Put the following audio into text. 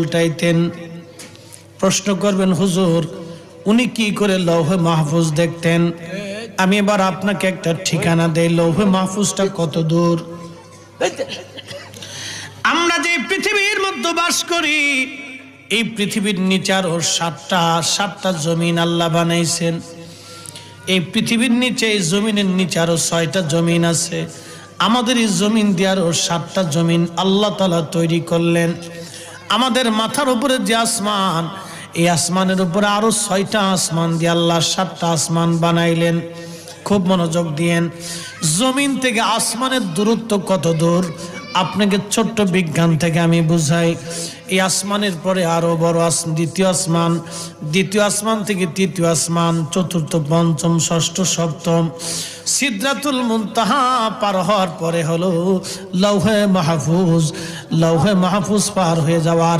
উল্টাইতেন। প্রশ্ন করবেন, হুজুর উনি কি করে লৌহে মাহফুজ দেখতেন? আমি এবার আপনাকে একটা ঠিকানা দেই, লৌহে মাহফুজটা কত দূর। আমরা যে পৃথিবীর মধ্যে বাস করি, এই পৃথিবীর নিচে আরো সাতটা জমিন আল্লাহ বানাইছেন। এই পৃথিবীর নিচে, এই জমিনের নিচে আরো 6টা জমিন আছে। আমাদের এই জমিন দিয়ে আরো 7টা জমিন আল্লাহ তাআলা তৈরি করলেন। আমাদের মাথার উপরে যে আসমান, এই আসমানের উপরে আরো 6টা আসমান দিয়ে আল্লাহ 7টা আসমান বানাইলেন। খুব মনোযোগ দিয়েন। জমিন থেকে আসমানের দূরত্ব কত দূর আপনাকে ছোট্ট বিজ্ঞান থেকে আমি বুঝাই। এই আসমানের পরে আরো বড় দ্বিতীয় আসমান, দ্বিতীয় আসমান থেকে তৃতীয় আসমান, চতুর্থ, পঞ্চম, ষষ্ঠ, সপ্তম, সিদরাতুল মুনতাহা পার হওয়ার পরে হলো লৌহে মাহফুজ। লৌহে মাহফুজ পার হয়ে যাওয়ার